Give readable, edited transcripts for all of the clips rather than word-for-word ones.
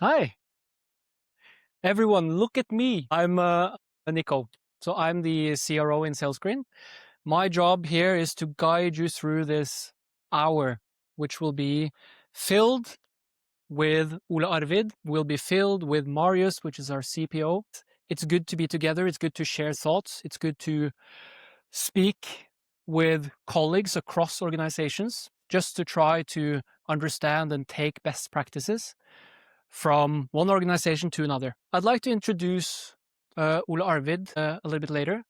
Hi, everyone. Look at me. I'm Nico. So I'm the CRO in SalesScreen. My job here is to guide you through this hour, which will be filled with Ole-Arvid, will be filled with Marius, which is our CPO. It's good to be together. It's good to share thoughts. It's good to speak with colleagues across organizations just to try to understand and take best practices from one organization to another. I'd like to introduce Ole-Arvid a little bit later,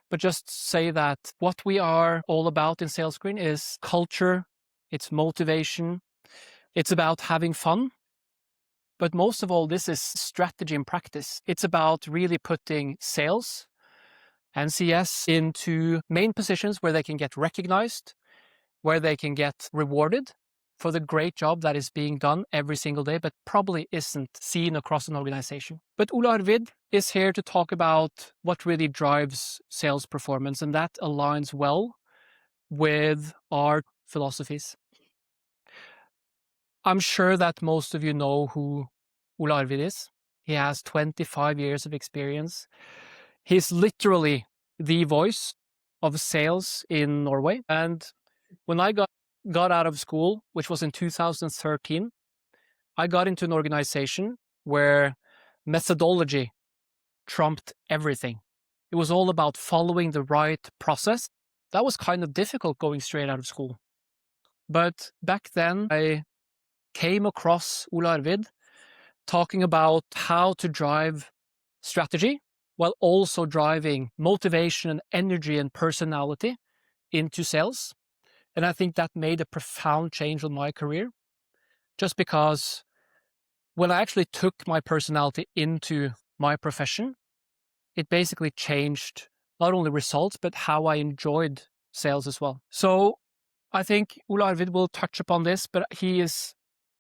but just say that what we are all about in SalesScreen is culture, it's motivation, it's about having fun. But most of all, this is strategy and practice. It's about really putting sales and CS into main positions where they can get recognized, where they can get rewarded for the great job that is being done every single day, but probably isn't seen across an organization. But Ole-Arvid is here to talk about what really drives sales performance, and that aligns well with our philosophies. I'm sure that most of you know who Ole-Arvid is. He has 25 years of experience. He's literally the voice of sales in Norway. And when I got out of school, which was in 2013, I got into an organization where methodology trumped everything. It was all about following the right process. That was kind of difficult going straight out of school. But back then, I came across Ole-Arvid talking about how to drive strategy while also driving motivation and energy and personality into sales. And I think that made a profound change on my career, just because when I actually took my personality into my profession, it basically changed not only results, but how I enjoyed sales as well. So I think Ole-Arvid will touch upon this, but he is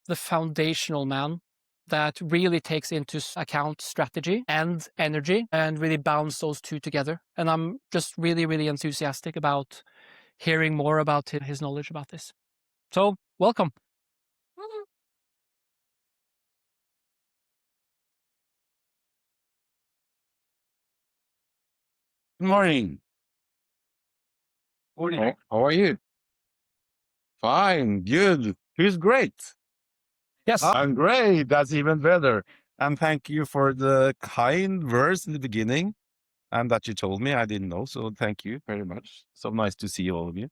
the foundational man that really takes into account strategy and energy and really bounds those two together. And I'm just really, really enthusiastic about hearing more about his knowledge about this. So welcome. Good morning. Morning. How are you? Fine, good. He's great. Yes. I'm great. That's even better. And thank you for the kind words in the beginning and that you told me. I didn't know. So thank you very much. So nice to see all of you.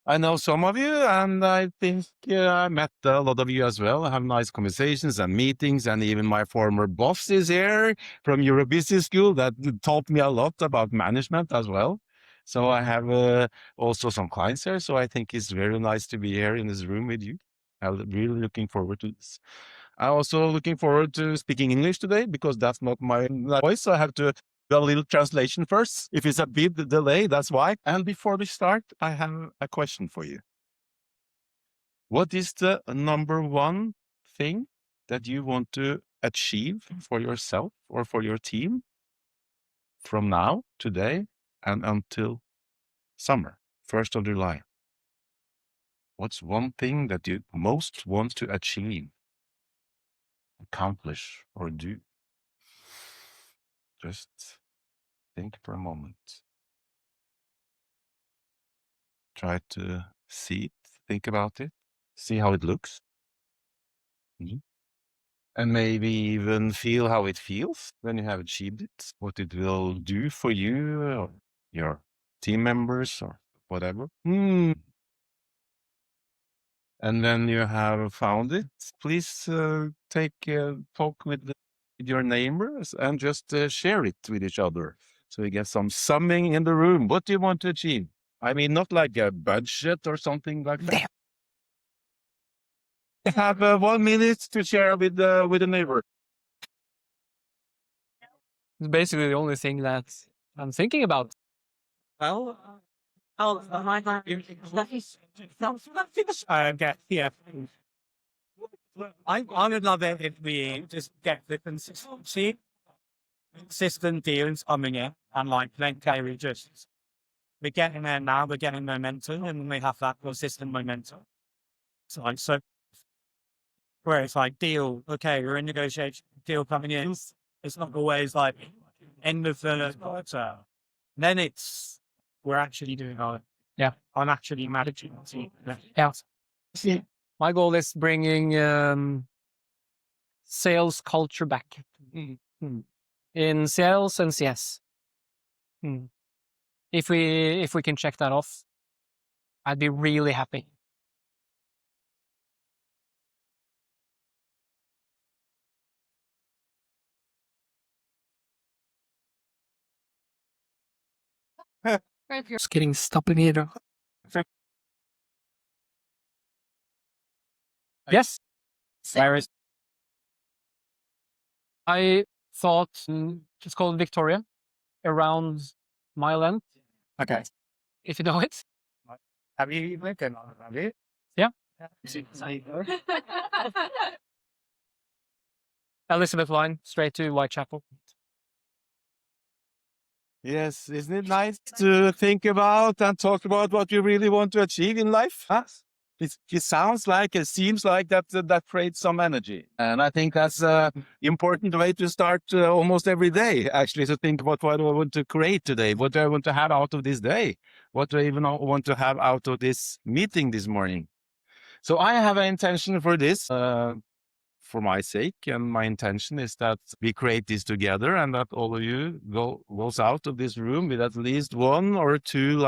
I know some of you, and I think I met a lot of you as well. I have nice conversations and meetings, and even my former boss is here from Euro Business School that taught me a lot about management as well. So I have also some clients here. So I think it's very nice to be here in this room with you. I'm really looking forward to this. I'm also looking forward to speaking English today because that's not my voice. So I have to do a little translation first. If it's a bit delay, that's why. And before we start, I have a question for you. What is the number one thing that you want to achieve for yourself or for your team from now, today, and until summer, 1st of July? What's one thing that you most want to achieve, accomplish, or do? Just think for a moment. Try to see it, think about it, see how it looks. Mhm. And maybe even feel how it feels when you have achieved it, what it will do for you or your team members or whatever. And when you have found it, please take talk with your neighbors and just share it with each other. So we get some summing in the room. What do you want to achieve? I mean, not like a budget or something like that. Have 1 minute to share with the neighbor. It's basically the only thing that I'm thinking about. Well, get yeah. I would love it if we just get the consistency, consistent deals coming in, and like then carry just we're getting there now. We're getting momentum, and we have that consistent momentum. So where it's like deal, okay, we're in negotiation, deal coming in. It's not always like end of the quarter. Then we're actually doing I'm actually managing the team. Yeah. My goal is bringing sales culture back in sales and CS. If we can check that off, I'd be really happy. Just kidding, stop it here. Yes. I thought it's called Victoria, around mile end. Okay. If you know it. Have you lived in have you? Yeah. Elizabeth line, straight to Whitechapel. Yes, isn't it nice to think about and talk about what you really want to achieve in life? Huh? It seems like that creates some energy. And I think that's an important way to start almost every day, actually, to think about what do I want to create today? What do I want to have out of this day? What do I even want to have out of this meeting this morning? So I have an intention for this. For my sake, and my intention is that we create this together, and that all of you goes out of this room with at least one or two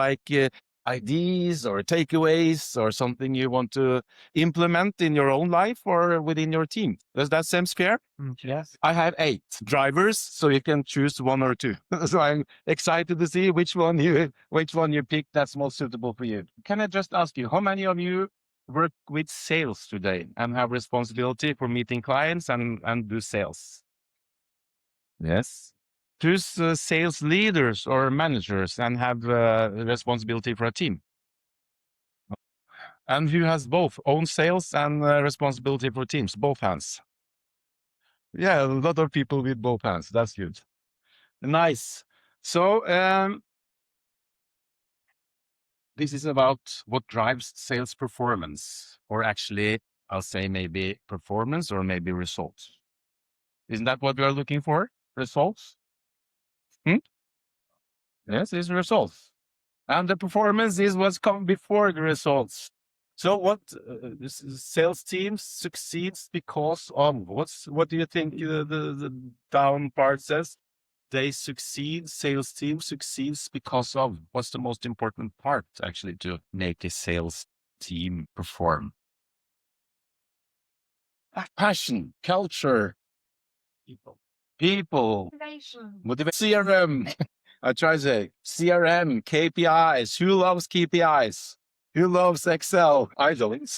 ideas or takeaways or something you want to implement in your own life or within your team. Does that seem fair? Yes. I have 8 drivers, so you can choose 1 or 2. So I'm excited to see which one you pick that's most suitable for you. Can I just ask you, how many of you work with sales today and have responsibility for meeting clients and do sales? Yes. Choose sales leaders or managers and have responsibility for a team. And who has both own sales and responsibility for teams? Both hands. Yeah, a lot of people with both hands. That's good. Nice. So this is about what drives sales performance, or actually, I'll say maybe performance or maybe results. Isn't that what we are looking for? Results? Yes, it's results. And the performance is what's come before the results. So what sales teams succeeds because of what do you think the down part says? Sales team succeeds because of what's the most important part actually to make a sales team perform? Passion, culture, people, motivation, CRM. I try to say CRM, KPIs. Who loves KPIs? Who loves Excel? I don't.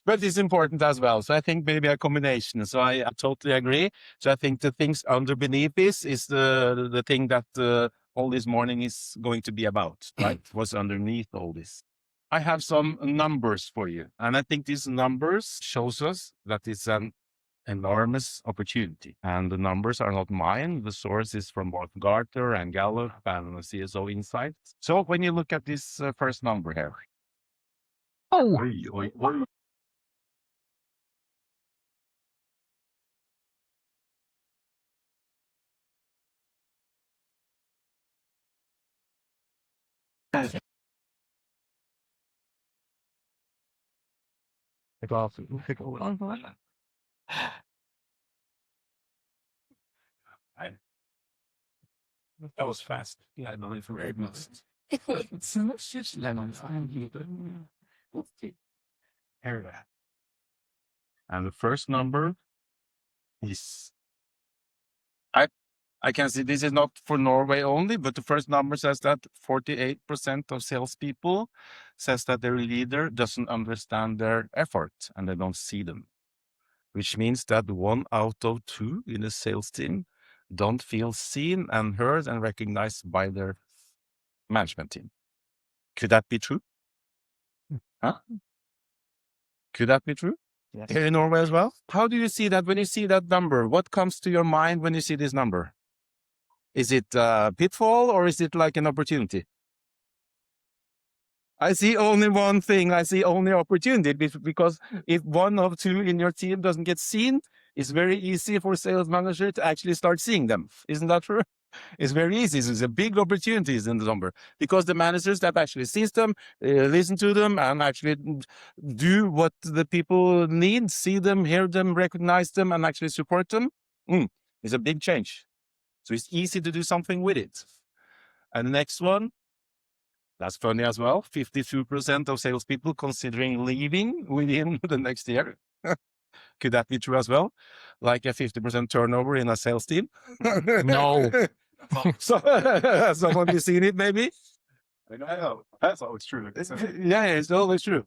But it's important as well. So I think maybe a combination. So I totally agree. So I think the things under beneath this is the thing that all this morning is going to be about, right? What's underneath all this. I have some numbers for you. And I think these numbers shows us that it's an enormous opportunity. And the numbers are not mine. The source is from both Gartner and Gallup and CSO Insights. So when you look at this first number here. Oh, that was fast. Yeah, I believe very much. And the first number is, I can see this is not for Norway only, but the first number says that 48% of salespeople says that their leader doesn't understand their effort and they don't see them, which means that 1 out of 2 in a sales team don't feel seen and heard and recognized by their management team. Could that be true? Huh? Could that be true? Yes. Here in Norway as well? How do you see that when you see that number? What comes to your mind when you see this number? Is it a pitfall or is it like an opportunity? I see only one thing. I see only opportunity, because if one of two in your team doesn't get seen, it's very easy for sales manager to actually start seeing them. Isn't that true? It's very easy. There's a big opportunities in the number, because the managers that actually sees them, listen to them, and actually do what the people need, see them, hear them, recognize them, and actually support them. It's a big change. So it's easy to do something with it. And the next one, that's funny as well. 52% of salespeople considering leaving within the next year. Could that be true as well? Like a 50% turnover in a sales team? No. So, someone has seen it, maybe? I know. That's always true. Yeah, it's always true.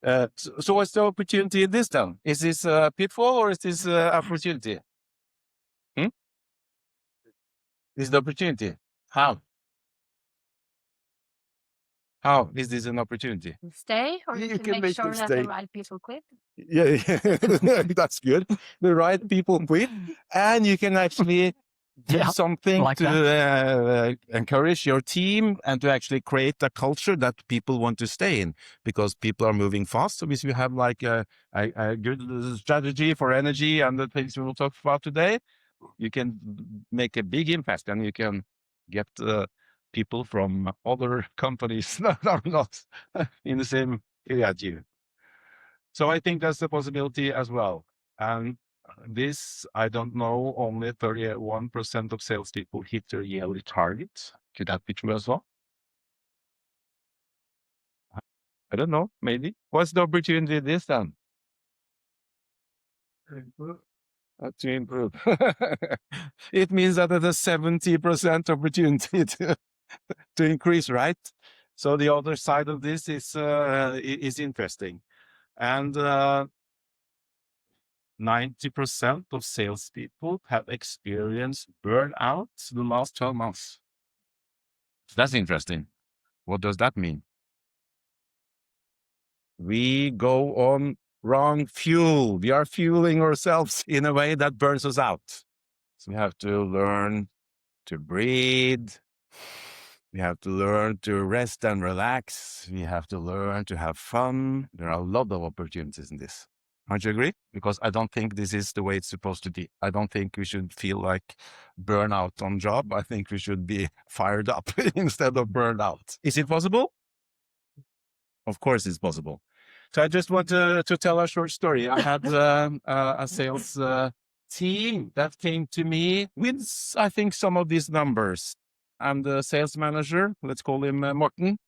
So what's the opportunity in this then? Is this a pitfall or is this opportunity? This is the opportunity. How? How is this an opportunity? Stay, or You you can can make make sure them that stay. the right people quit. Yeah, that's good. The right people quit, and you can actually do Yeah, something like to encourage your team and to actually create a culture that people want to stay in, because people are moving fast. So if you have like a good strategy for energy and the things we will talk about today, you can make a big impact, and you can get people from other companies that are not in the same area as you. So I think that's a possibility as well. And this, I don't know, only 31% of salespeople hit their yearly target. Could that be true as well? I don't know, maybe. What's the opportunity this then? To improve. It means that there's a 70% opportunity to increase, right? So the other side of this is interesting. And 90% of salespeople have experienced burnout the last 12 months. That's interesting. What does that mean? We go on wrong fuel. We are fueling ourselves in a way that burns us out. So we have to learn to breathe. We have to learn to rest and relax. We have to learn to have fun. There are a lot of opportunities in this. Don't you agree? Because I don't think this is the way it's supposed to be. I don't think we should feel like burnout on job. I think we should be fired up instead of burned out. Is it possible? Of course it's possible. So I just want to tell a short story. I had a sales team that came to me with, I think, some of these numbers. And the sales manager, let's call him Morten,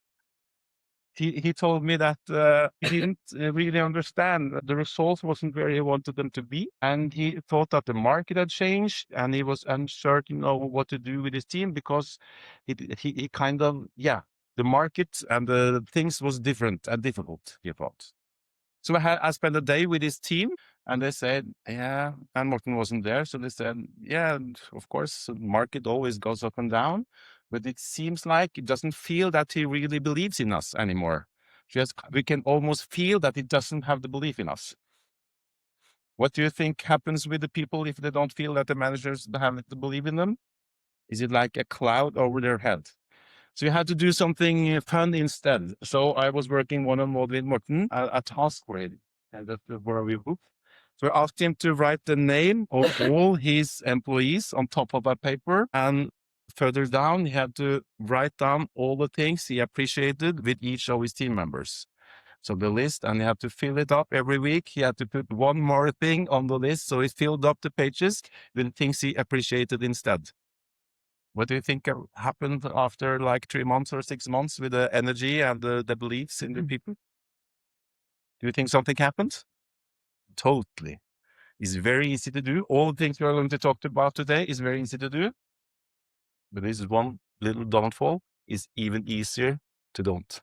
he told me that he didn't really understand that the results wasn't where he wanted them to be. And he thought that the market had changed, and he was uncertain of what to do with his team, because he kind of, the market and the things was different and difficult, he thought. So I spent a day with his team, and they said, and Morten wasn't there. So they said, of course, the market always goes up and down, but it seems like it doesn't feel that he really believes in us anymore. We can almost feel that he doesn't have the belief in us. What do you think happens with the people if they don't feel that the managers have to believe in them? Is it like a cloud over their head? So you had to do something fun instead. So I was working one-on-one with Morten, a task grade, and that's where we booked. So I asked him to write the name of all his employees on top of a paper, and further down, he had to write down all the things he appreciated with each of his team members. So the list, and he had to fill it up every week. He had to put one more thing on the list, so he filled up the pages with things he appreciated instead. What do you think happened after like 3 months or 6 months with the energy and the beliefs in the people? Do you think something happened? Totally. It's very easy to do. All the things we're going to talk about today is very easy to do. But this is one little downfall. It's even easier to don't.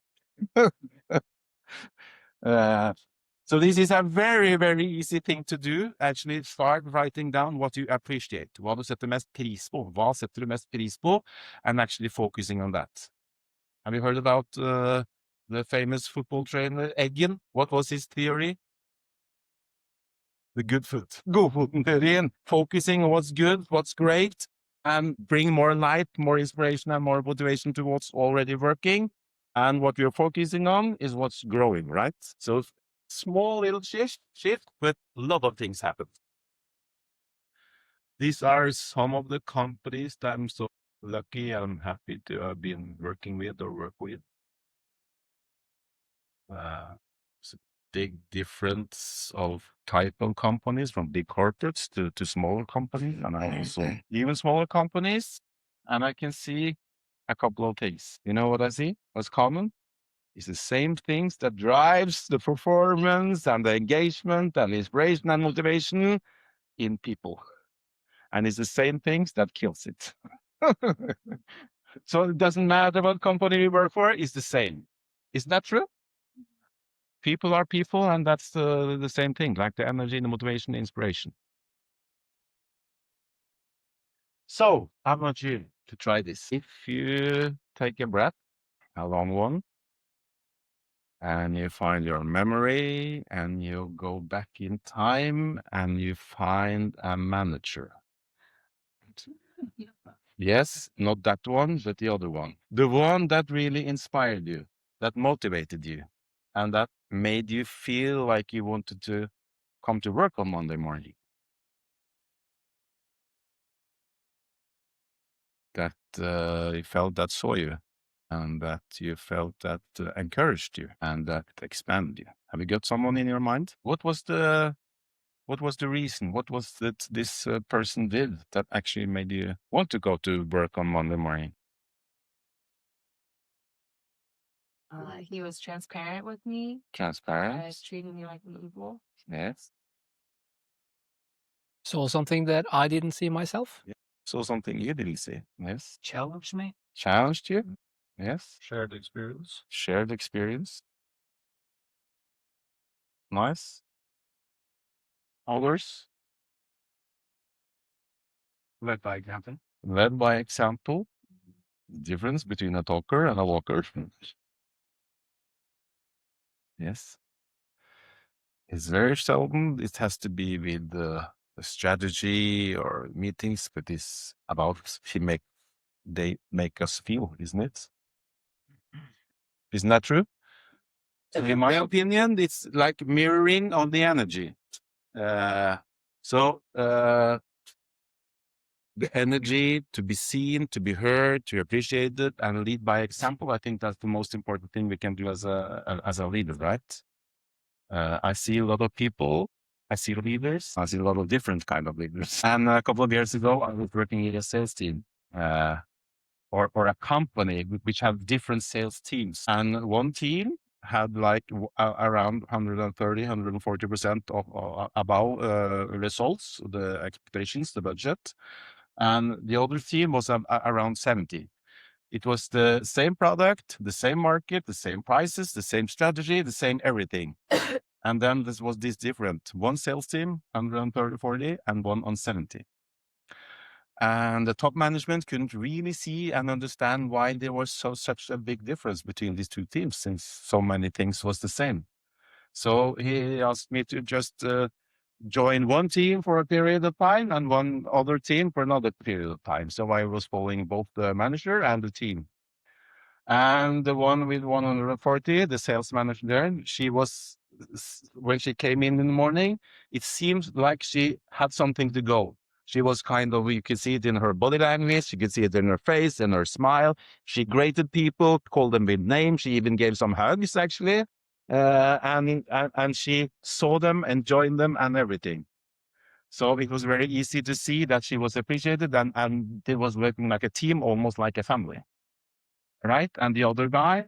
So this is a very, very easy thing to do. Actually, start writing down what you appreciate. Hva du setter mest pris på? Hva setter du mest pris på? And actually focusing on that. Have you heard about the famous football trainer, Eggen? What was his theory? The good foot. Godfoten theory. Focusing on what's good, what's great, and bring more light, more inspiration, and more motivation to what's already working. And what we're focusing on is what's growing, right? So small little shift, but a lot of things happen. These are some of the companies that I'm so lucky and happy to have been working with or work with. It's a big difference of type of companies, from big corporates to smaller companies, and I also even smaller companies. And I can see a couple of things. You know what I see? What's common? It's the same things that drives the performance and the engagement and inspiration and motivation in people. And it's the same things that kills it. So it doesn't matter what company we work for, it's the same. Isn't that true? People are people, and that's the same thing, like the energy, the motivation, the inspiration. So I want you to try this. If you take a breath, a long one, and you find your memory, and you go back in time, and you find a manager. Yes, not that one, but the other one. The one that really inspired you, that motivated you, and that made you feel like you wanted to come to work on Monday morning. That you felt that saw you, and that you felt that encouraged you, and that expanded you. Have you got someone in your mind? What was the reason? What was that this person did that actually made you want to go to work on Monday morning? He was transparent with me, Transparent. treating me like an equal. Yes. So something that I didn't see myself. So something you didn't see. Yes. Challenged me. Challenged you. Yes. Shared experience. Shared experience. Nice. Others. Led by example. Led by example. Difference between a talker and a walker. Yes. It's very seldom. It has to be with the strategy or meetings, but it's about they make us feel, isn't it? Isn't that true? So in my opinion, it's like mirroring on the energy. So the energy to be seen, to be heard, to be appreciated, and lead by example. I think that's the most important thing we can do as a leader, right? I see a lot of people. I see leaders. I see a lot of different kind of leaders. And a couple of years ago, I was working in a sales team, or a company which have different sales teams. And one team had like around 130, 140% of above results, the expectations, the budget. And the other team was around 70. It was the same product, the same market, the same prices, the same strategy, the same everything. And then this was different. One sales team, 130, 40, and one on 70. And the top management couldn't really see and understand why there was such a big difference between these two teams, since so many things was the same. So he asked me to just join one team for a period of time and one other team for another period of time. So I was following both the manager and the team. And the one with 140, the sales manager there, she was, when she came in the morning, it seemed like she had something to go. She was kind of, you could see it in her body language, you could see it in her face, in her smile. She greeted people, called them with names. She even gave some hugs, actually. And she saw them and joined them and everything. So it was very easy to see that she was appreciated, and it was working like a team, almost like a family. Right? And the other guy,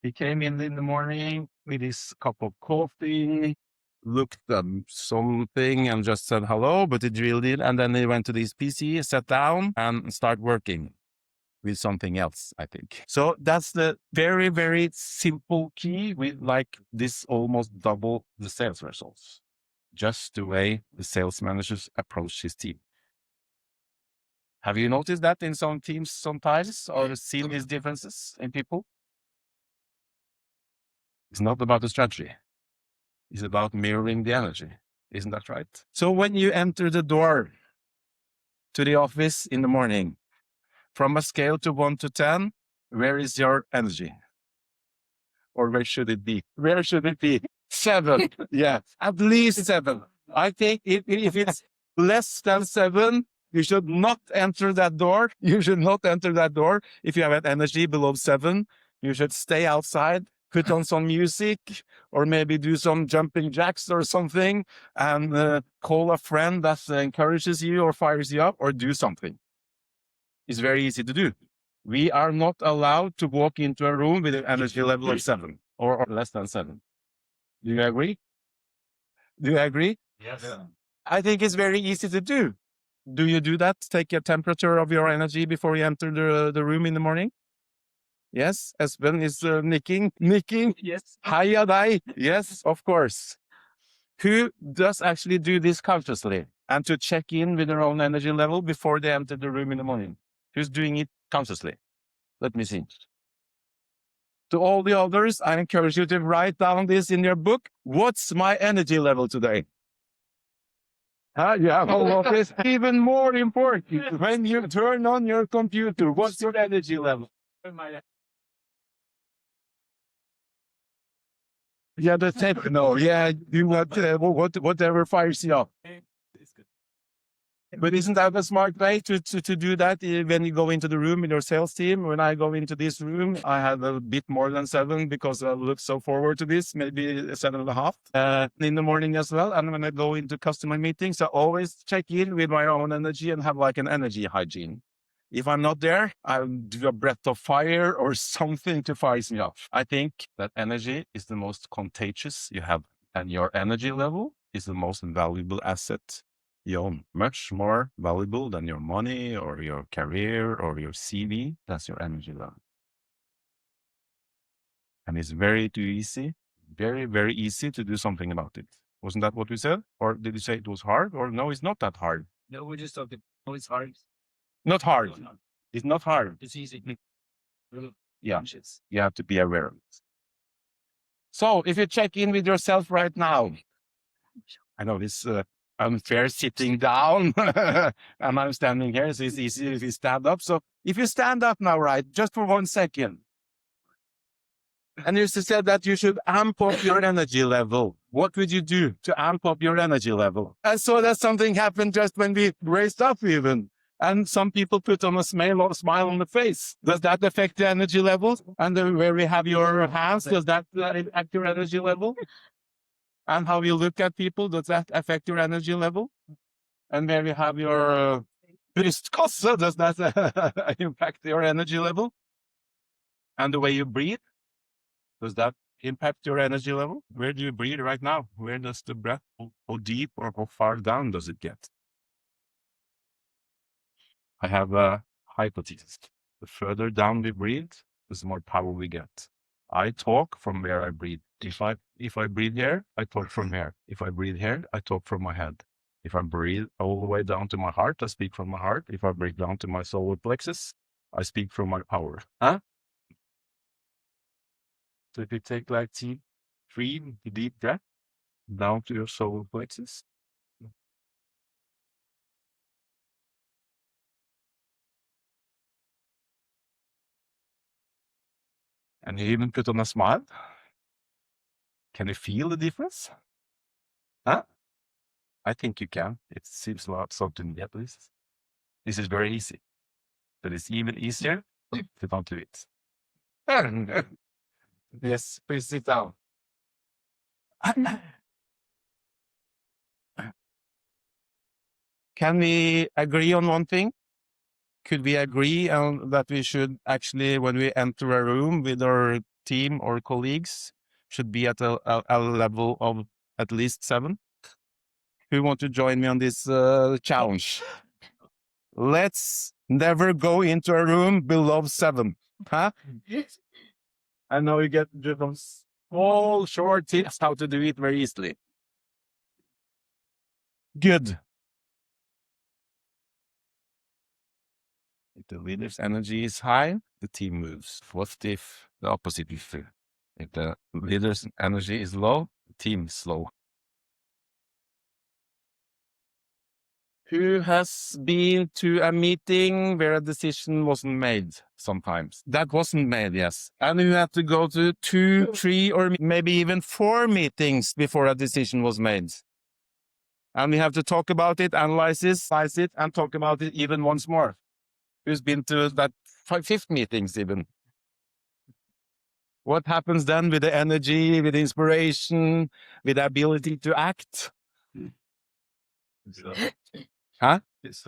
he came in the morning with his cup of coffee, looked at something and just said hello, but he drilled it. And then he went to his PC, sat down and start working with something else, I think. So that's the very, very simple key with like this almost double the sales results. Just the way the sales managers approach his team. Have you noticed that in some teams sometimes, or seen these differences in people? It's not about the strategy. It's about mirroring the energy. Isn't that right? So when you enter the door to the office in the morning, from a scale to 1 to 10, where is your energy? Or where should it be? Where should it be? 7. Yeah, at least 7. I think if it's less than 7, you should not enter that door. You should not enter that door. If you have an energy below 7, you should stay outside, put on some music, or maybe do some jumping jacks or something, and call a friend that encourages you or fires you up, or do something. It's very easy to do. We are not allowed to walk into a room with an energy level of 7 or less than 7. Do you agree? Do you agree? Yes. I think it's very easy to do. Do you do that? Take a temperature of your energy before you enter the room in the morning? Yes, Espen is nicking. Yes. Heia deg. Yes, of course. Who does actually do this consciously and to check in with their own energy level before they enter the room in the morning? Who's doing it consciously? Let me see. To all the others, I encourage you to write down this in your book. What's my energy level today? Yeah, what is even more important when you turn on your computer? What's your energy level? Yeah, the techno. Yeah, do whatever fires you up. But isn't that a smart way to do that when you go into the room with your sales team? When I go into this room, I have a bit more than 7 because I look so forward to this, maybe 7.5 in the morning as well. And when I go into customer meetings, I always check in with my own energy and have like an energy hygiene. If I'm not there, I'll do a breath of fire or something to fire me up. I think that energy is the most contagious you have, and your energy level is the most valuable asset you own. Much more valuable than your money or your career or your CV. That's your energy level. And it's very easy, very, very easy to do something about it. Wasn't that what we said? Or did you say it was hard? Or no, it's not that hard. No, we just talked. No, it's hard. Not hard. It's not hard. It's easy. Yeah, you have to be aware of it. So if you check in with yourself right now, I know this unfair sitting down and I'm standing here, so it's easy if you stand up. So if you stand up now, right, just for 1 second, and you said that you should amp up your energy level, what would you do to amp up your energy level? I saw that something happened just when we raised up even. And some people put on a smile on the face. Does that affect the energy level? And where we have your hands, does that affect your energy level? And how you look at people, does that affect your energy level? And where you have your brystkasse, does that impact your energy level? And the way you breathe, does that impact your energy level? Where do you breathe right now? Where does the breath, how deep or how far down does it get? I have a hypothesis. The further down we breathe, the more power we get. I talk from where I breathe. If I breathe here, I talk from here. If I breathe here, I talk from my head. If I breathe all the way down to my heart, I speak from my heart. If I breathe down to my solar plexus, I speak from my power. Huh? So if you take like 3 deep breath down to your solar plexus. And you even put on a smile. Can you feel the difference? Huh? I think you can. It seems a lot so to me at least. This is very easy. But it's even easier to don't do it. Yes, please sit down. Can we agree on one thing? Could we agree on that we should actually, when we enter a room with our team or colleagues, should be at a level of at least 7? Who want to join me on this challenge? Let's never go into a room below 7. Huh? I know you get some small, short tips how to do it very easily. Good. If the leader's energy is high, the team moves. What if the opposite is true? If the leader's energy is low, the team is slow. Who has been to a meeting where a decision wasn't made sometimes? That wasn't made, yes. And you had to go to 2, 3, or maybe even 4 meetings before a decision was made. And we have to talk about it, analyze it, and talk about it even once more. Who's been to that 5th meetings even? What happens then with the energy, with the inspiration, with the ability to act? Huh? It's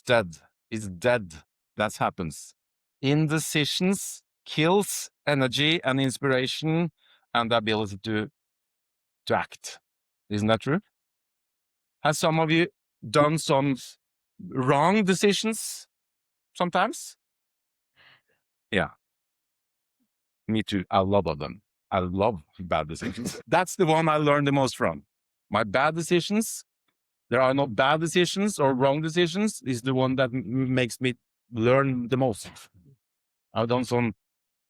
dead. It's dead. That happens. Indecisions kills energy and inspiration and the ability to act. Isn't that true? Have some of you done some wrong decisions sometimes? Yeah. Me too. A lot of them. I love bad decisions. That's the one I learned the most from. My bad decisions. There are no bad decisions or wrong decisions. Is the one that makes me learn the most. I've done some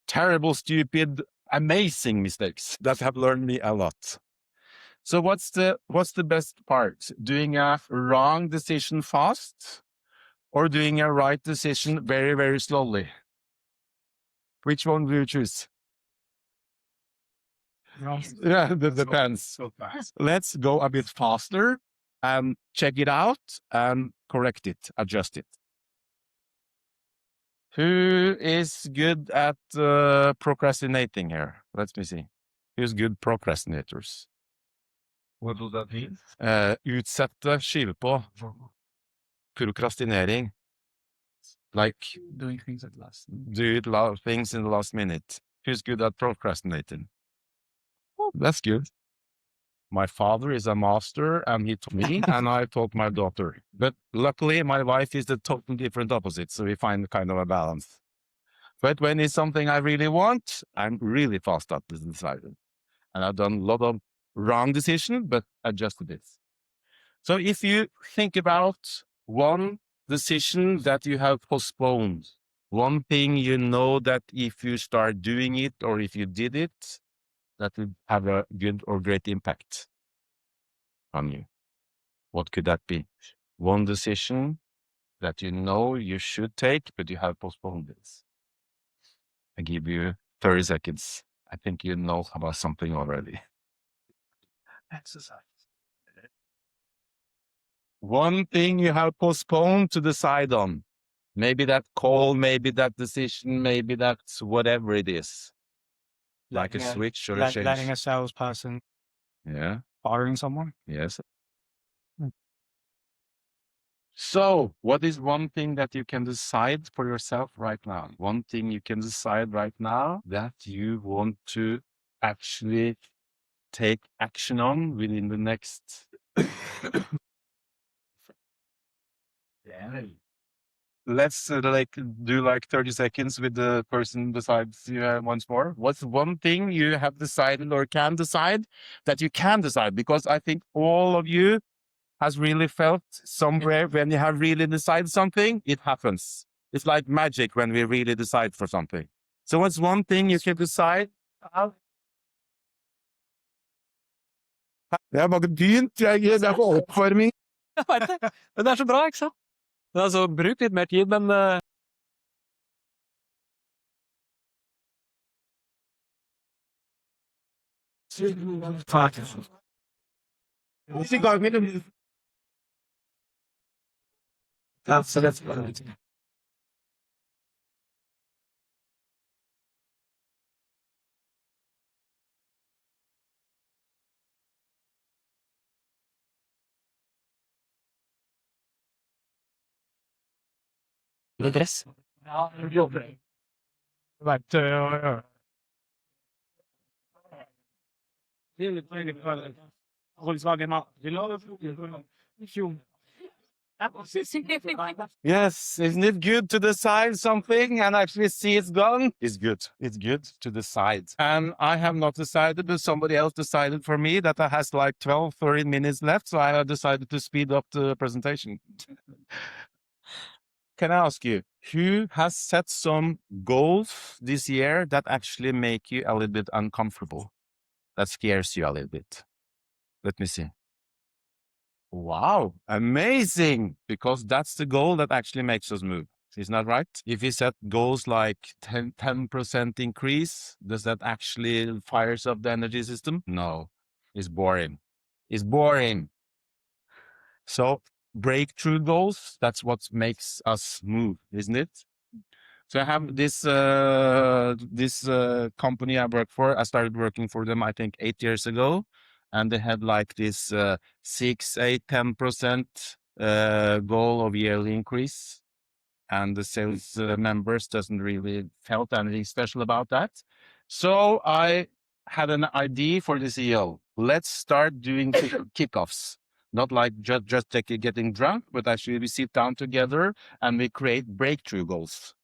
terrible, stupid, amazing mistakes that have learned me a lot. So what's the best part? Doing a wrong decision fast or doing a right decision very, very slowly? Which one do you choose? Yeah, that depends. So fast. Let's go a bit faster and check it out and correct it, adjust it. Who is good at procrastinating here? Let me see. Who's good procrastinators? What does that mean? Utsette, skyve på. Prokrastinering. Like Doing things at last. do things in the last minute. Who's good at procrastinating? Oh, that's good. My father is a master and he taught me and I taught my daughter. But luckily my wife is the totally different opposite. So we find kind of a balance. But when it's something I really want, I'm really fast at deciding. And I've done a lot of wrong decisions, but adjusted it. So if you think about one decision that you have postponed, one thing you know that if you start doing it or if you did it, that would have a good or great impact on you. What could that be? One decision that you know you should take, but you have postponed it. I give you 30 seconds. I think you know about something already. Exercise. One thing you have postponed to decide on. Maybe that call, maybe that decision, maybe that's whatever it is. Like a switch or a change. Letting a salesperson Yeah. firing someone. Yes. Mm. So, what is one thing that you can decide for yourself right now? One thing you can decide right now that you want to actually take action on within the next. Yeah. Let's do 30 seconds with the person besides you once more. What's one thing you have decided or can decide that you can decide? Because I think all of you has really felt somewhere when you have really decided something, it happens. It's like magic when we really decide for something. So what's one thing you can decide? Jeg har bare begynt, det er for oppvarming. Jeg vet det. Men det er så bra, ikke sant? Men altså, bruk litt mer tid, men Is it going to that's med dress. Like, Yes, isn't it good to decide something and actually see it's gone? It's good. It's good to decide. And I have not decided, but somebody else decided for me that I has 12, 13 minutes left. So I have decided to speed up the presentation. Can I ask you, who has set some goals this year that actually make you a little bit uncomfortable? That scares you a little bit? Let me see. Wow, amazing! Because that's the goal that actually makes us move. Isn't that right? If you set goals like 10% increase, does that actually fires up the energy system? No, it's boring. It's boring. So breakthrough goals, that's what makes us move, isn't it? So I have this company I work for. I started working for them, I think, 8 years ago, and they had like this 6, 8, 10% goal of yearly increase, and the sales members doesn't really felt anything special about that. So I had an idea for the CEO. Let's start doing kickoffs. Not like just getting drunk, but actually we sit down together and we create breakthrough goals.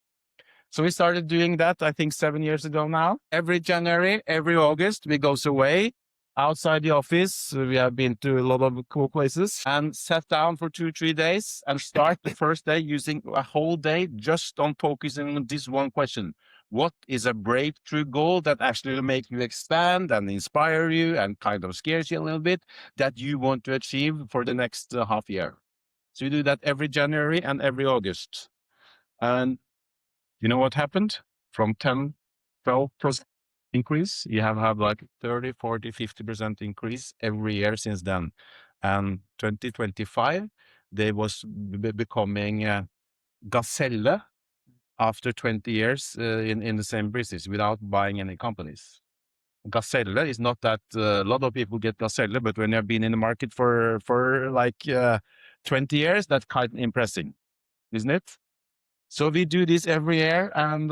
So we started doing that, I think 7 years ago now. Every January, every August, we goes away outside the office. We have been to a lot of cool places and sat down for 2-3 days and start the first day using a whole day just on focusing on this one question. What is a breakthrough goal that actually will make you expand and inspire you and kind of scares you a little bit that you want to achieve for the next half year? So we do that every January and every August. And you know what happened? From 10, 12% increase, you have had like 30, 40, 50% increase every year since then. And 2025, they was becoming Gazelle after 20 years in the same business without buying any companies. Gazelle is not that a lot of people get Gazelle, but when you've been in the market for like 20 years, that's kind of impressive, isn't it? So we do this every year, and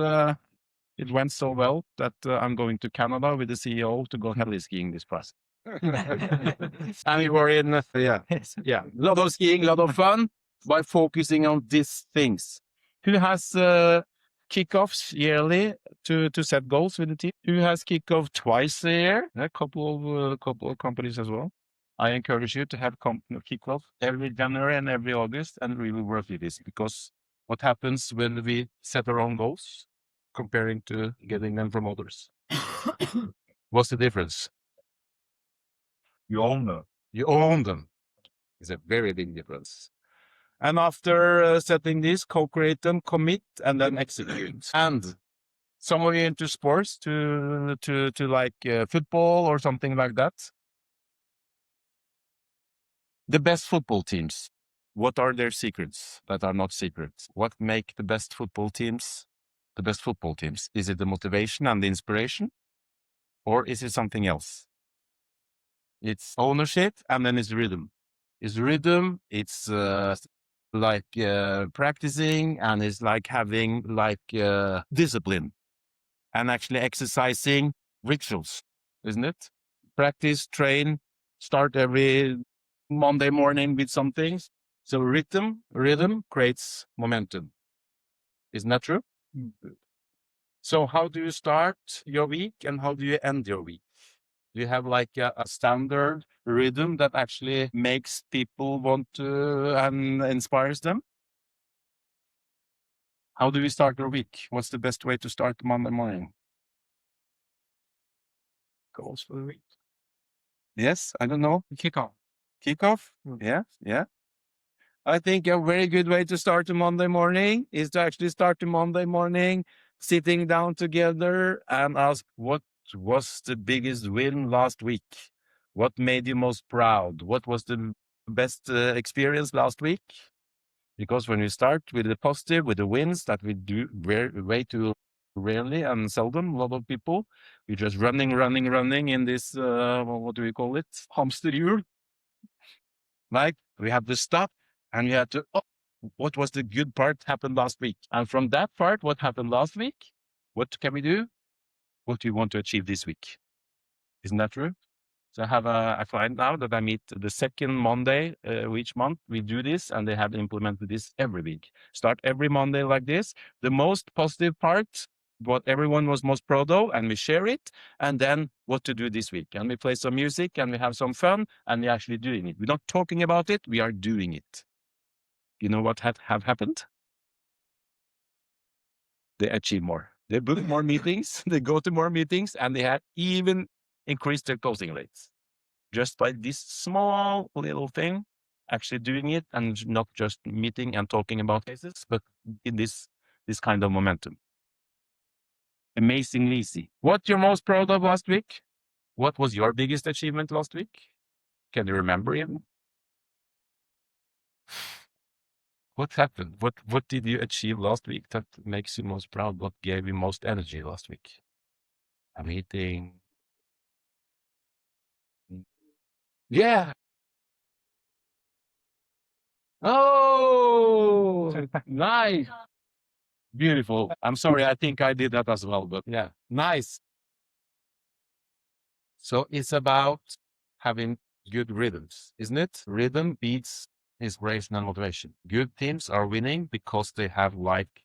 it went so well that I'm going to Canada with the CEO to go heli skiing this price. And we were in, a lot of skiing, a lot of fun by focusing on these things. Who has kickoffs yearly to set goals with the team? Who has kickoff twice a year? A couple of companies as well. I encourage you to have kickoff every January and every August and really work with this, because what happens when we set our own goals comparing to getting them from others? What's the difference? You own them. You own them. It's a very big difference. And after setting this, co-create them, commit, and then execute. And some of you into sports to like football or something like that. The best football teams, what are their secrets that are not secrets? What make the best football teams the best football teams? Is it the motivation and the inspiration? Or is it something else? It's ownership, and then it's rhythm. It's rhythm, it's like practicing, and it's like having like discipline and actually exercising rituals, isn't it? Practice, train, start every Monday morning with some things. So rhythm creates momentum. Isn't that true? So how do you start your week and how do you end your week? Do you have like a standard rhythm that actually makes people want to and inspires them? How do we start our week? What's the best way to start Monday morning? Goals for the week. Yes, I don't know. Kickoff. Kickoff? Yeah. I think a very good way to start a Monday morning is to actually start the Monday morning sitting down together and ask, what was the biggest win last week? What made you most proud? What was the best experience last week? Because when we start with the positive, with the wins that we do way too rarely and seldom, a lot of people, we're just running in this, what do we call it? Hamster wheel. Like we have to stop and we have to, what was the good part happened last week? And from that part, what happened last week? What can we do? What do you want to achieve this week? Isn't that true? So I have a client now that I meet the second Monday each month. We do this and they have implemented this every week. Start every Monday like this. The most positive part, what everyone was most proud of, and we share it. And then what to do this week. And we play some music and we have some fun and we're actually doing it. We're not talking about it, we are doing it. You know what have happened? They achieve more. They book more meetings, they go to more meetings, and they have even increased their closing rates. Just by this small little thing actually doing it and not just meeting and talking about cases, but in this kind of momentum. Amazingly easy. What you're most proud of last week? What was your biggest achievement last week? Can you remember even? What happened? What did you achieve last week that makes you most proud? What gave you most energy last week? A meeting? Yeah. Oh, nice. Beautiful. I'm sorry. I think I did that as well, but yeah, nice. So it's about having good rhythms, isn't it? Rhythm beats inspiration and motivation. Good teams are winning because they have like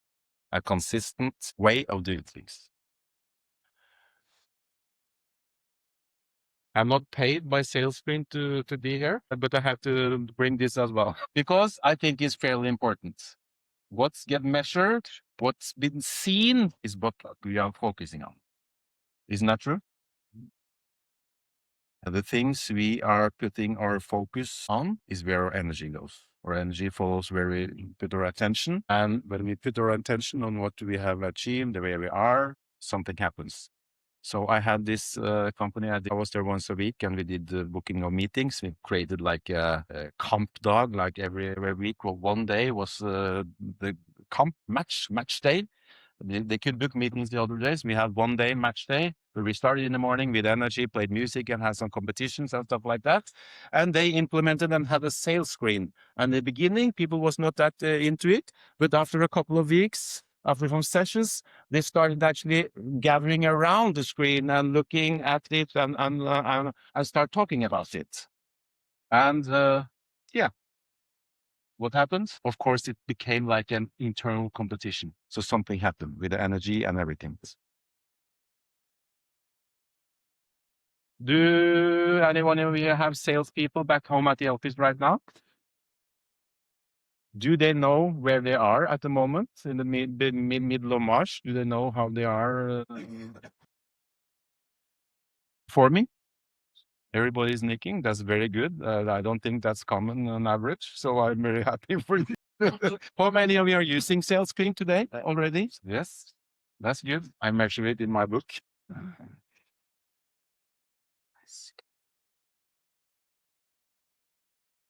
a consistent way of doing things. I'm not paid by SalesScreen to be here, but I have to bring this as well because I think it's fairly important. What's get measured, what's been seen is what we are focusing on. Isn't that true? And the things we are putting our focus on is where our energy goes. Our energy follows where we put our attention. And when we put our attention on what we have achieved, the way we are, something happens. So I had this company, I was there once a week and we did the booking of meetings. We created like a comp dog, like every week. Well, one day was the comp match day. They could book meetings the other days. We had one day match day where we started in the morning with energy, played music and had some competitions and stuff like that. And they implemented and had a sales screen. And in the beginning, people was not that into it. But after a couple of weeks, after some sessions, they started actually gathering around the screen and looking at it and start talking about it. And yeah. What happened? Of course, it became like an internal competition. So something happened with the energy and everything. Do anyone of you have salespeople back home at the office right now? Do they know where they are at the moment in the middle of March? Do they know how they are performing? Everybody's nicking. That's very good. I don't think that's common on average. So I'm very happy for you. How many of you are using SalesScreen today already? Yes, that's good. I measure it in my book.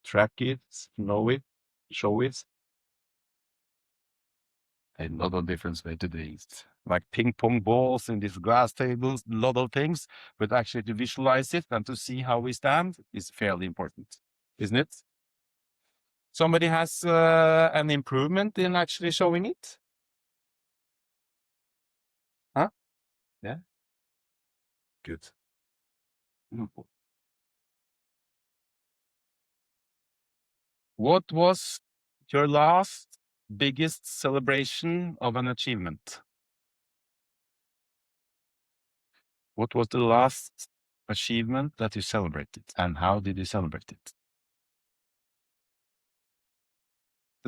Track it, know it, show it. A lot of different ways to do it. Like ping pong balls in these glass tables, a lot of things, but actually to visualize it and to see how we stand is fairly important, isn't it? Somebody has an improvement in actually showing it? Huh? Yeah. Good. What was your last biggest celebration of an achievement? What was the last achievement that you celebrated and how did you celebrate it?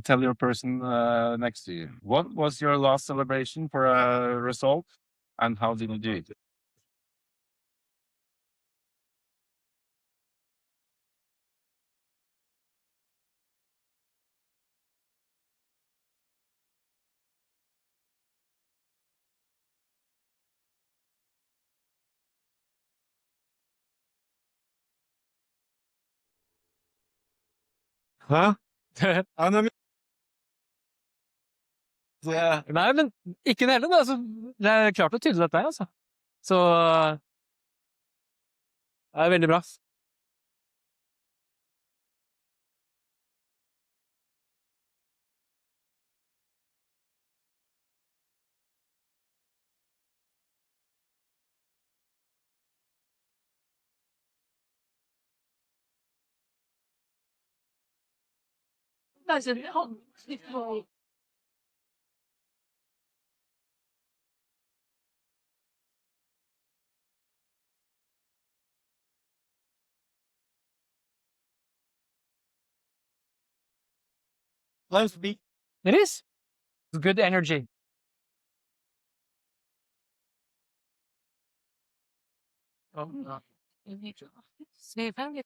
Tell your person next to you. What was your last celebration for a result and how did you do it? Hæ? Ja, nei, men, Nei, men ikke det heller. Altså, det er klart og tydelig dette her, altså. Så det er veldig bra. Let's be. It is. It's good energy. Save him.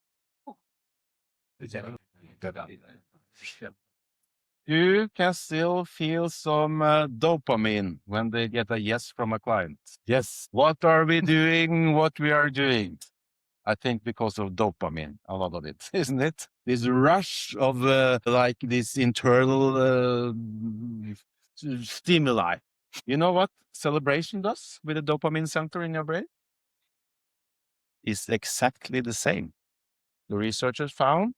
You can still feel some dopamine when they get a yes from a client. Yes. What are we doing? What we are doing? I think because of dopamine, a lot of it, isn't it? This rush of like this internal stimuli. You know what celebration does with the dopamine center in your brain? It's exactly the same. The researchers found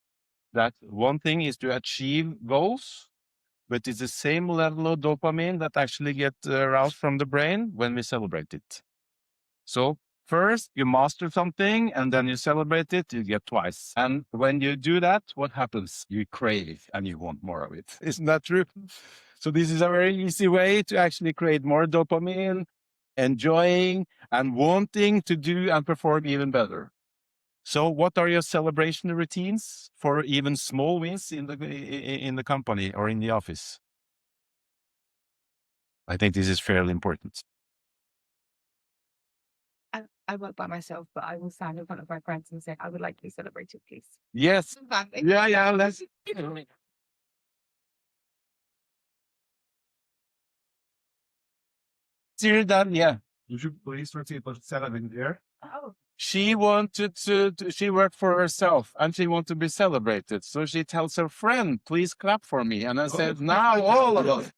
that one thing is to achieve goals, but it's the same level of dopamine that actually get aroused from the brain when we celebrate it. So first you master something and then you celebrate it, you get twice. And when you do that, what happens? You crave and you want more of it. Isn't that true? So this is a very easy way to actually create more dopamine, enjoying and wanting to do and perform even better. So what are your celebration routines for even small wins in the company or in the office? I think this is fairly important. I work by myself, but I will stand in front of my friends and say, I would like to be celebrated, please. Yes. Exactly. Yeah, let's. Hear that? Yeah. You should please repeat what said in there. Oh, She wanted she worked for herself and she wanted to be celebrated. So she tells her friend, please clap for me. And I said, now all of us.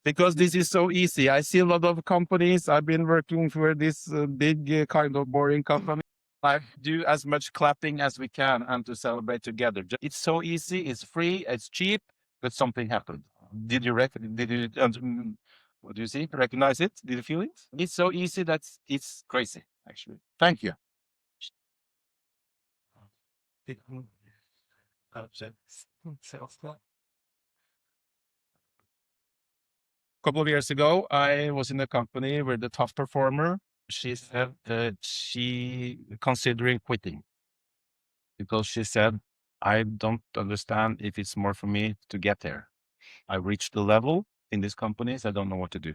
Because this is so easy. I see a lot of companies. I've been working for this big kind of boring company. I do as much clapping as we can and to celebrate together. It's so easy. It's free. It's cheap. But something happened. Did you what do you see? Recognize it? Did you feel it? It's so easy that it's crazy, actually. Thank you. Couple of years ago, I was in a company where the top performer, she said that she considering quitting because she said, I don't understand if it's more for me to get there. I reached the level in these companies. I don't know what to do.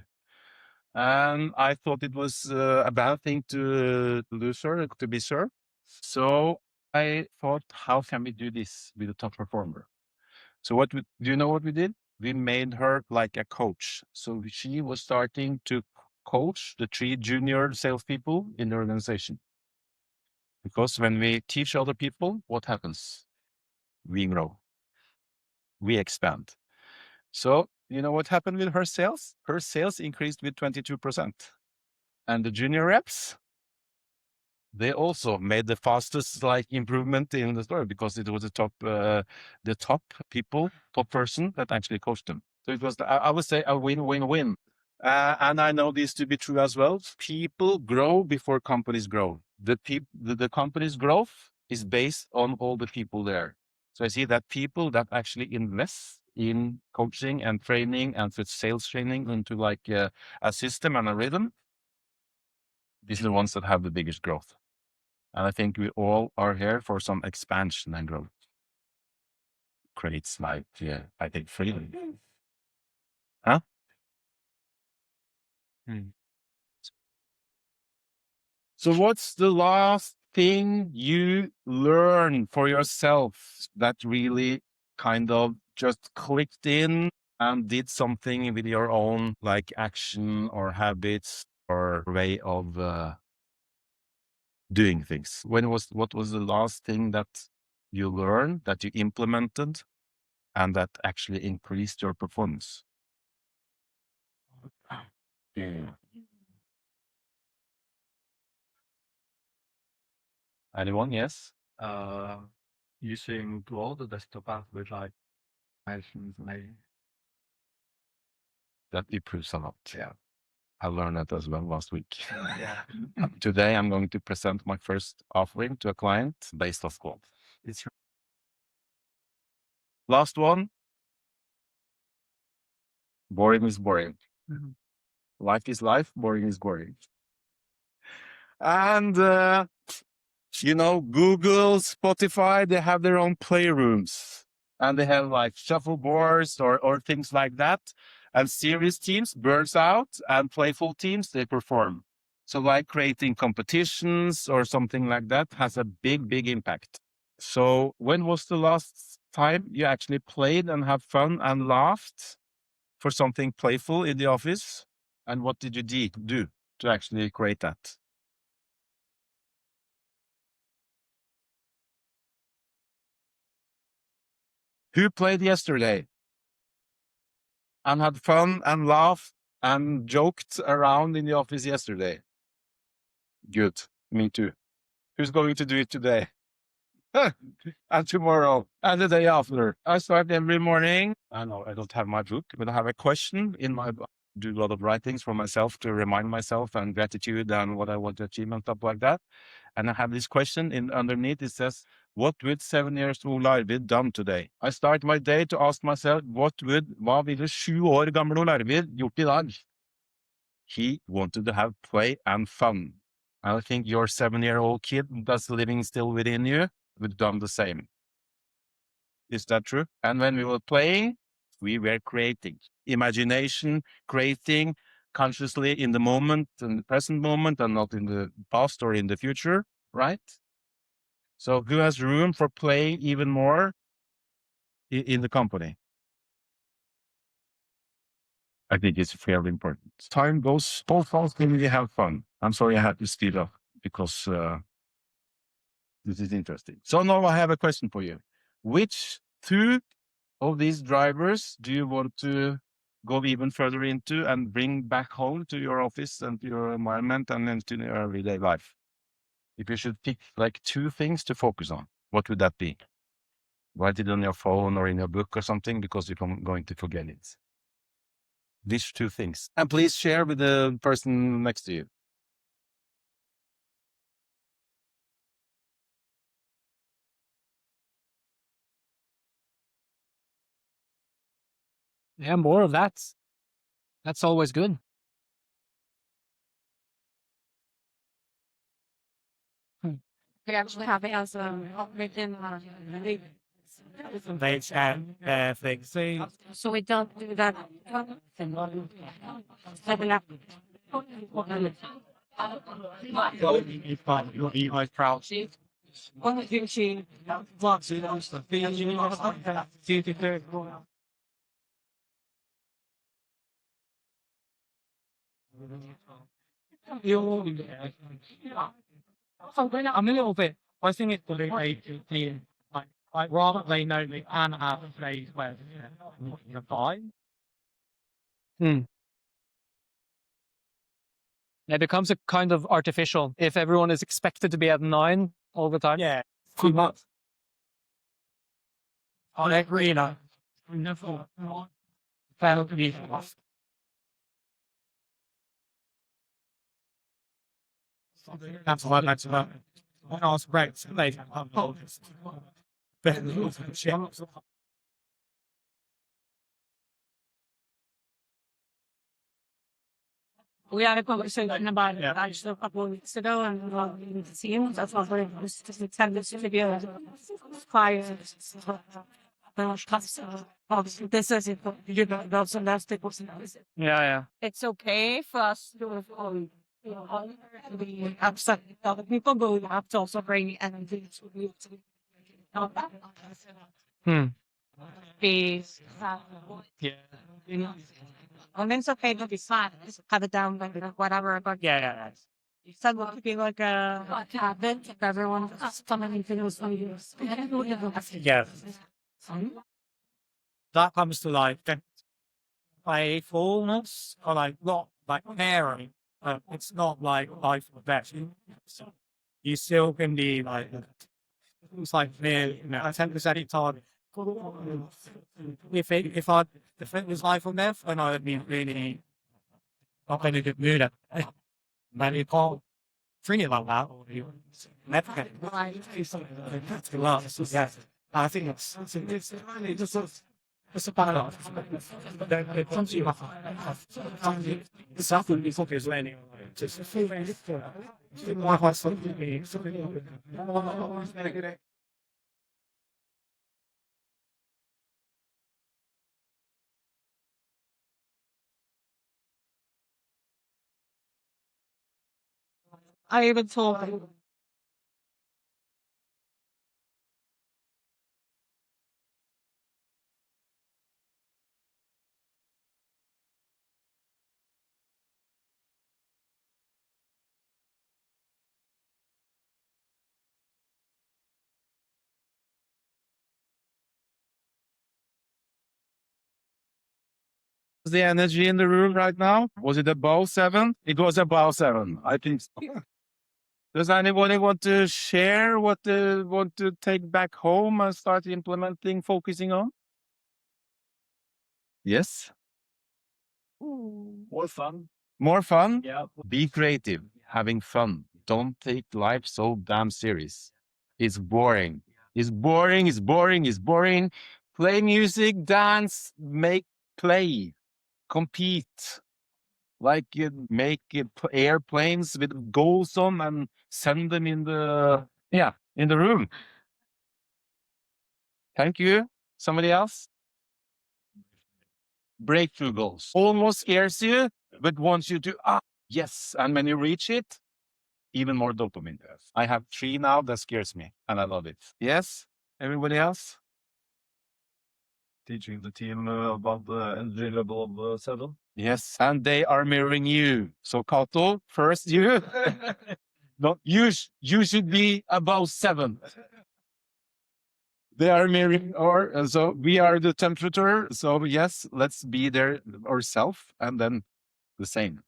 And I thought it was a bad thing to lose her, to be sure. So I thought, how can we do this with the top performer? So do you know what we did? We made her like a coach. So she was starting to coach the 3 junior salespeople in the organization. Because when we teach other people, what happens? We grow. We expand. So you know what happened with her sales? Her sales increased with 22%. And the junior reps, they also made the fastest improvement in the store because it was the top person that actually coached them. So it was, I would say, a win-win-win. And I know this to be true as well. People grow before companies grow. The company's growth is based on all the people there. So I see that people that actually invest in coaching and training and with sales training into a system and a rhythm, these are the ones that have the biggest growth. And I think we all are here for some expansion and growth. Creates I think freedom. Huh? So what's the last thing you learned for yourself that really kind of just clicked in and did something with your own action or habits or way of doing things? What was the last thing that you learned, that you implemented, and that actually increased your performance? Anyone? Yes? Using the desktop app with actions That improves a lot. Yeah. I learned that as well last week. Yeah. Today, I'm going to present my first offering to a client based off Squad. Last one. Boring is boring. Mhm. Life is life. Boring is boring. And, Google, Spotify, they have their own playrooms. And they have shuffleboards or things like that. And serious teams burns out and playful teams, they perform. So creating competitions or something like that has a big, big impact. So when was the last time you actually played and had fun and laughed for something playful in the office? And what did you do to actually create that? Who played yesterday and had fun and laughed and joked around in the office yesterday? Good. Me too. Who's going to do it today? And tomorrow and the day after. I start every morning. I know I don't have my book, but I have a question in my book. Do a lot of writings for myself to remind myself and gratitude and what I want to achieve and stuff like that. And I have this question in underneath. It says, what would 7 years Ole-Arvid done today? I start my day to ask myself, hva ville 7 år gamle Ole-Arvid gjort I dag? He wanted to have play and fun. I think your 7-year-old kid that's living still within you would have done the same. Is that true? And when we were playing, we were creating. Imagination, creating consciously in the moment, in the present moment, and not in the past or in the future, right? So who has room for play even more in the company? I think it's fairly important. Time goes so fast when we have fun. I'm sorry I had to speed up because this is interesting. So now I have a question for you. Which two of these drivers do you want to go even further into and bring back home to your office and to your environment and into your everyday life? If you should pick like 2 things to focus on, what would that be? Write it on your phone or in your book or something because you're going to forget it. These 2 things. And please share with the person next to you. Yeah, more of that. That's always good. We actually have it as written They chat things. so we don't do that. Seven up. You'll be like proud. One of you she Lots of stuff. I'm a little bit. I think it's really like rather they know they can have days where you're fine. It becomes a kind of artificial if everyone is expected to be at 9 all the time. Yeah, too much. I agree. Never failed to be. That's what that's about. When I was great, they we had a conversation about it actually a couple of weeks ago and the team. That's what we're just intended to be a fire. This is it. You know, that's the last thing. Yeah. It's okay for us to be upset with other people, but we have to also bring energy to be Yeah. and it's okay to be sad, just have it down, like whatever. But Yeah. it's not to be like a habit if everyone coming feels like this. Yeah. That comes to like playfulness or like not like caring. It's not like life or death. You still can be like it's like me, 10% each time. If it was life or death, then I would be really not in a good mood. But you can't treat it like that, or you never get it. Yeah. I think it's a paradox. But then it comes to you. The suffering is obvious learning. Just feel very different. I even told The energy in the room right now? Was it above 7? It was above 7. I think so. Does anybody want to share what they want to take back home and start implementing, focusing on? Yes? More fun. More fun? Yeah. Be creative, having fun. Don't take life so damn serious. It's boring. It's boring, it's boring, it's boring. Play music, dance, make play, compete. Like make airplanes with goals on and send them in the room. Thank you. Somebody else? Breakthrough goals. Almost scares you, but wants you to, yes. And when you reach it, even more dopamine. I have 3 now that scares me and I love it. Yes? Everybody else? Teaching the team about the energy level of 7. Yes. And they are mirroring you. So Kato, first you. No, you should be above 7. They are mirroring so we are the temperature. So yes, let's be there ourselves and then the same.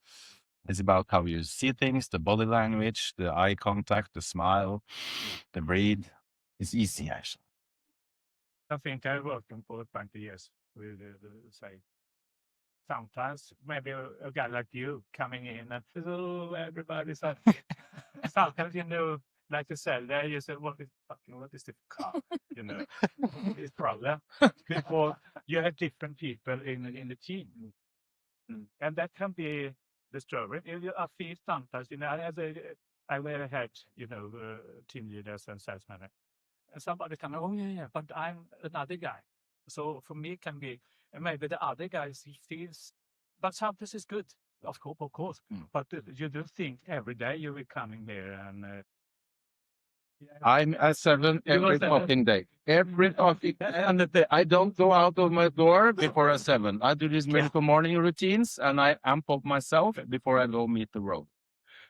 It's about how you see things, the body language, the eye contact, the smile, the breathe. It's easy actually. I think I worked for 20 years with say, sometimes maybe a guy like you coming in and so everybody's like, sometimes, like you said, there you said, what is the car? This problem. Because you have different people in the team. And that can be disturbing. I feel sometimes, I've had, team leaders and sales managers. And somebody come, but I'm another guy. So for me, it can be, and maybe the other guys, he feels, but sometimes it's good, of course. But you do think every day you will coming there and. I'm at 7 every fucking day. Every fucking day. I don't go out of my door before 7. I do these miracle morning routines and I amp up myself before I go meet the world.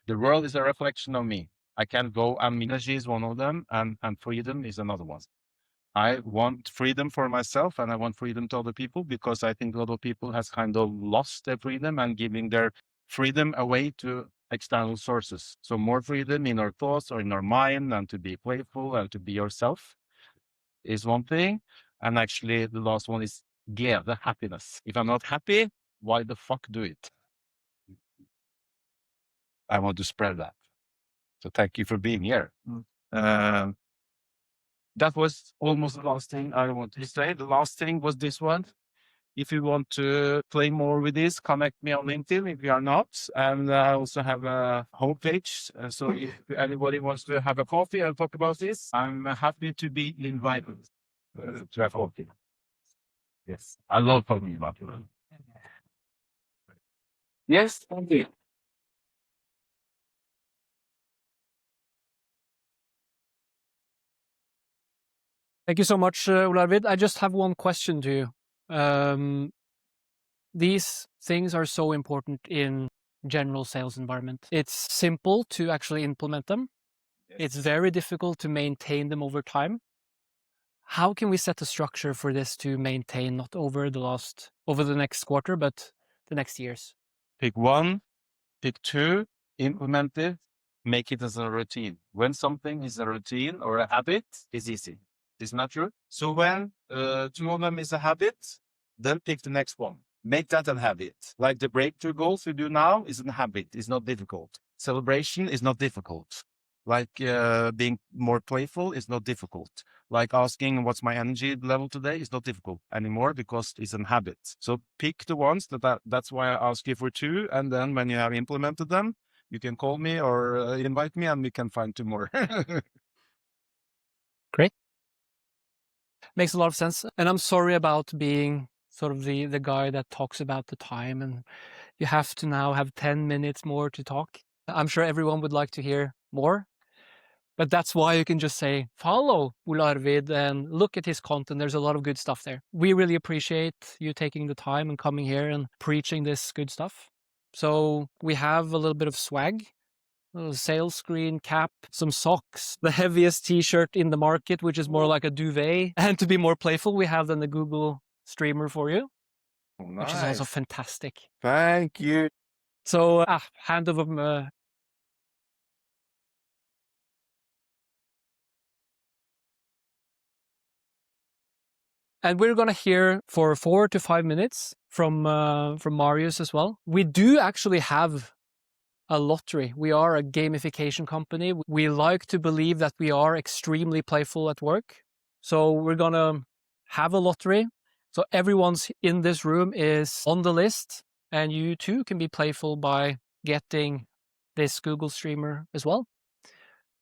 The world is a reflection of me. I can't go, and energy is one of them, and freedom is another one. I want freedom for myself and I want freedom to other people because I think a lot of people has kind of lost their freedom and giving their freedom away to external sources. So more freedom in our thoughts or in our mind and to be playful and to be yourself is one thing. And actually the last one is the happiness. If I'm not happy, why the fuck do it? I want to spread that. So thank you for being here. That was almost the last thing I want to say. The last thing was this one. If you want to play more with this, connect me on LinkedIn if you are not. And I also have a homepage. So if anybody wants to have a coffee and talk about this, I'm happy to be invited to have coffee. Yes, I love talking about it. Yes, thank you. Thank you so much, Ole-Arvid. I just have one question to you. These things are so important in general sales environment. It's simple to actually implement them. Yes. It's very difficult to maintain them over time. How can we set a structure for this to maintain not over the next quarter, but the next years? Pick 1, pick 2, implement it, make it as a routine. When something is a routine or a habit, it's easy. It's not true. So when 2 of them is a habit, then pick the next one. Make that a habit. Like the breakthrough goals we do now is a habit. It's not difficult. Celebration is not difficult. Like being more playful is not difficult. Like asking what's my energy level today is not difficult anymore because it's a habit. So pick the ones that's why I ask you for 2. And then when you have implemented them, you can call me or invite me and we can find 2 more. Great. Makes a lot of sense. And I'm sorry about being sort of the guy that talks about the time and you have to now have 10 minutes more to talk. I'm sure everyone would like to hear more, but that's why you can just say, follow Ole-Arvid and look at his content. There's a lot of good stuff there. We really appreciate you taking the time and coming here and preaching this good stuff. So we have a little bit of swag. A SalesScreen cap, some socks, the heaviest t-shirt in the market, which is more like a duvet. And to be more playful, we have then the Google streamer for you. which is also Nice. fantastic. Thank you. So, hand over. And we're gonna hear for 4 to 5 minutes from Marius as well. We do actually have a lottery. We are a gamification company. We like to believe that we are extremely playful at work. So we're gonna have a lottery. So everyone's in this room is on the list, and you too can be playful by getting this Google streamer as well.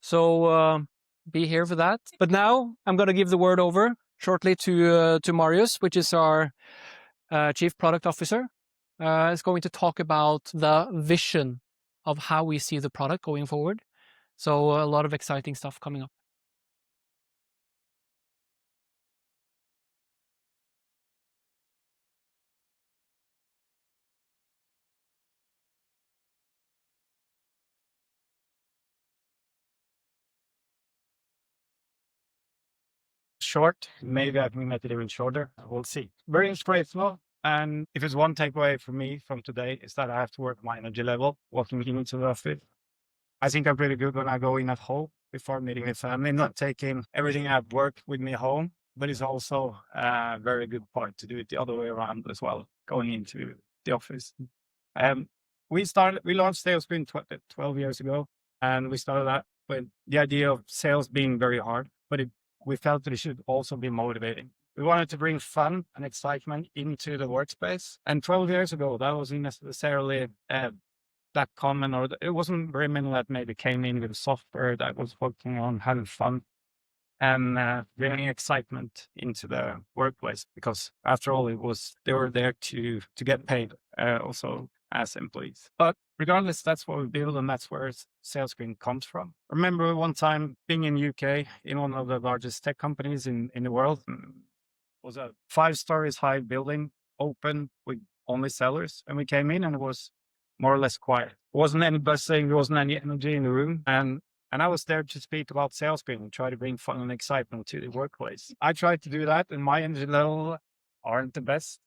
So be here for that. But now I'm gonna give the word over shortly to Marius, which is our Chief Product Officer. Is going to talk about the vision of how we see the product going forward. So a lot of exciting stuff coming up. Short, maybe I can make it even shorter. We'll see. Very inspirational. And if it's one takeaway for me from today, is that I have to work my energy level walking into the office. I think I'm pretty good when I go in at home before meeting with family, not taking everything at work with me home, but it's also a very good point to do it the other way around as well, going into the office. We launched SalesScreen 12 years ago, and we started that with the idea of sales being very hard, but we felt that it should also be motivating. We wanted to bring fun and excitement into the workspace. And 12 years ago, that wasn't necessarily that common, or it wasn't very many that maybe came in with software that was working on having fun and bringing excitement into the workplace, because after all, they were there to get paid also as employees. But regardless, that's what we build, and that's where SalesScreen comes from. I remember one time being in UK in one of the largest tech companies in the world. It was a 5 stories high building, open with only sellers, and we came in and it was more or less quiet. There wasn't any buzzing, there wasn't any energy in the room. And I was there to speak about SalesScreen and try to bring fun and excitement to the workplace. I tried to do that, and my energy level aren't the best.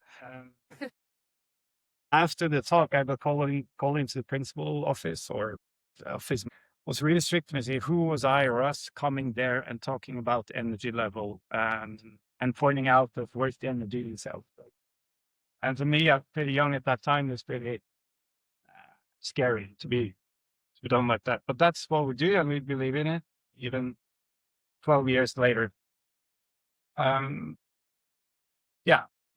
After the talk, I got called into the principal office, or the office was really strict and say, who was I or us coming there and talking about the energy level and pointing out that where's the energy itself. And for me, I'm pretty young at that time, it's pretty scary to be done like that. But that's what we do, and we believe in it, even 12 years later. Yeah,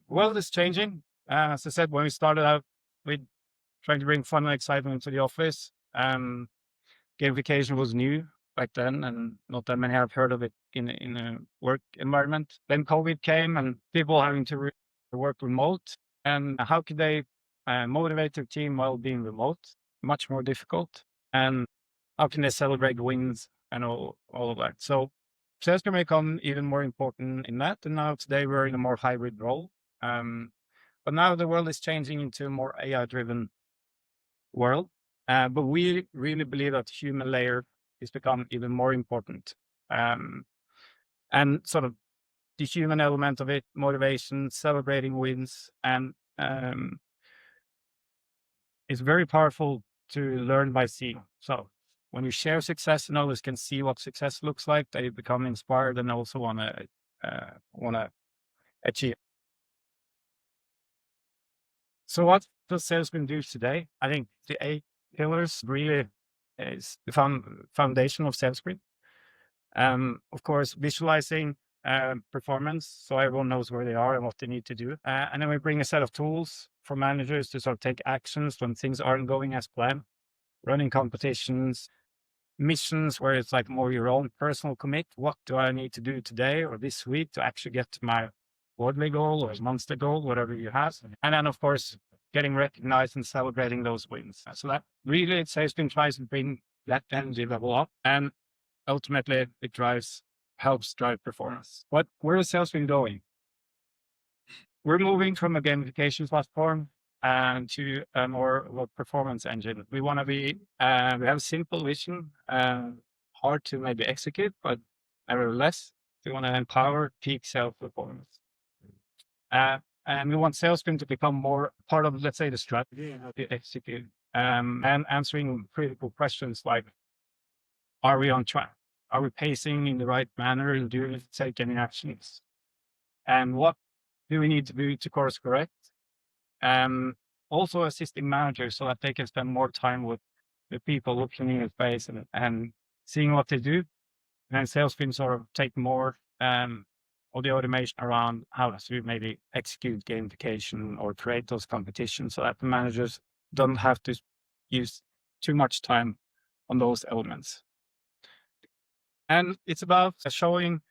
world is changing. As I said, when we started out with trying to bring fun and excitement to the office, gamification was new back then, and not that many have heard of it in a work environment. Then COVID came, and people having to work remote. And how could they motivate their team while being remote? Much more difficult. And how can they celebrate wins and all of that? So sales can become even more important in that. And now today we're in a more hybrid role. But now the world is changing into a more AI-driven world. But we really believe that the human layer is become even more important. And sort of the human element of it, motivation, celebrating wins, and it's very powerful to learn by seeing. So when you share success and others can see what success looks like, they become inspired and also want to achieve. So what does SalesScreen do today? I think the 8 pillars really is the foundation of SalesScreen. Of course, visualizing performance, so everyone knows where they are and what they need to do. And then we bring a set of tools for managers to sort of take actions when things aren't going as planned, running competitions, missions where it's like more your own personal commit. What do I need to do today or this week to actually get to my quarterly goal or monthly goal, whatever you have. And then, of course, getting recognized and celebrating those wins. So that really, SalesScreen tries to bring that energy level up, and ultimately it helps drive performance. Where is SalesScreen going? We're moving from a gamification platform to a more of a performance engine. We want to be, we have a simple vision, hard to maybe execute, but nevertheless, we want to empower peak sales performance. And we want SalesScreen to become more part of, let's say, the strategy and how to execute, and answering critical questions like, are we on track? Are we pacing in the right manner? Do we take any actions? And what do we need to do to course correct? Also assisting managers so that they can spend more time with the people, looking in the face and seeing what they do. And SalesScreen sort of take more of the automation around how to maybe execute gamification or create those competitions so that the managers don't have to use too much time on those elements. And it's about showing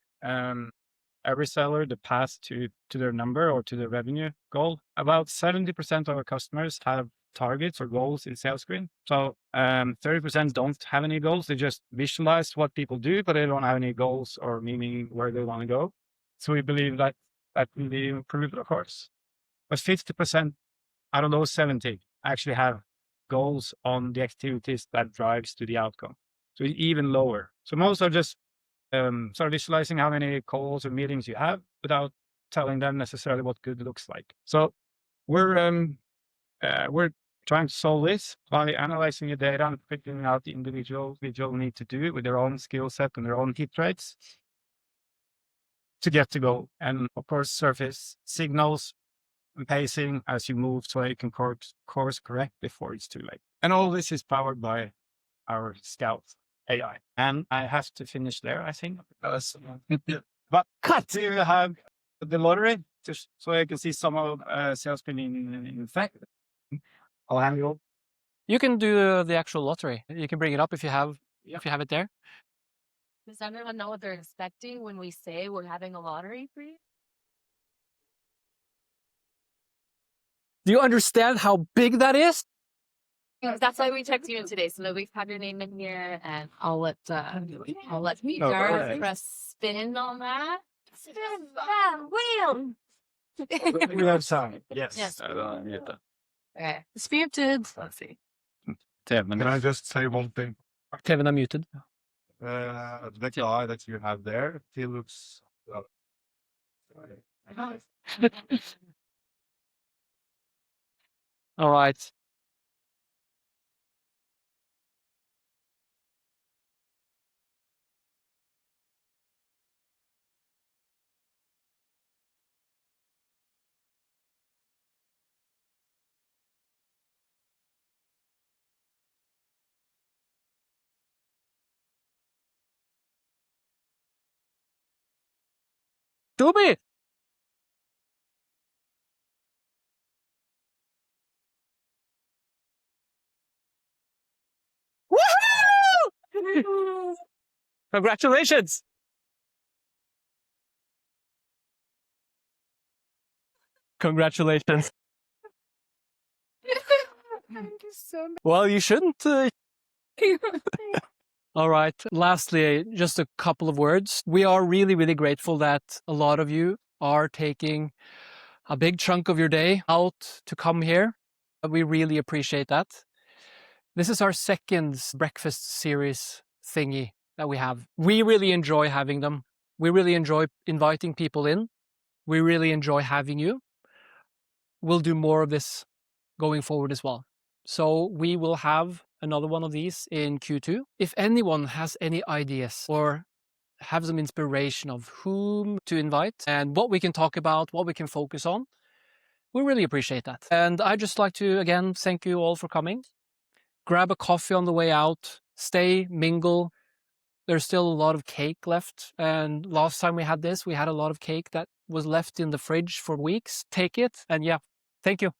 every seller the path to their number or to their revenue goal. About 70% of our customers have targets or goals in SalesScreen. So 30% don't have any goals. They just visualize what people do, but they don't have any goals or meaning where they want to go. So we believe that will be improved, of course. But 50% out of those 70 actually have goals on the activities that drives to the outcome. So even lower. So most are just sort of visualizing how many calls or meetings you have without telling them necessarily what good looks like. So we're trying to solve this by analyzing the data and figuring out the individual need to do it with their own skill set and their own hit rates to get to goal. And of course, surface signals and pacing as you move so you can course correct before it's too late. And all this is powered by our Scout AI. And I have to finish there, I think. But cut to have the lottery just so I can see some of SalesScreen in effect. I'll hand you over. You can do the actual lottery. You can bring it up if you have it there. Does everyone know what they're expecting when we say we're having a lottery for you? Do you understand how big that is? That's why we checked you in today, so that we have your name in here, and I'll let Gareth press spin on that. Spin that wheel. We have time. Yes. Yes. Okay. It's muted. Let's see. Can I just say one thing? Kevin, I'm muted. The guy that you have there, he looks. All right. Toby! Woohoo! Congratulations! Congratulations. Well, you shouldn't. All right. Lastly, just a couple of words. We are really, really grateful that a lot of you are taking a big chunk of your day out to come here. We really appreciate that. This is our second breakfast series thingy that we have. We really enjoy having them. We really enjoy inviting people in. We really enjoy having you. We'll do more of this going forward as well. So we will have another one of these in Q2. If anyone has any ideas or have some inspiration of whom to invite and what we can talk about, what we can focus on, we really appreciate that. And I'd just like to, again, thank you all for coming. Grab a coffee on the way out, stay, mingle. There's still a lot of cake left. And last time we had this, we had a lot of cake that was left in the fridge for weeks. Take it. And yeah, thank you.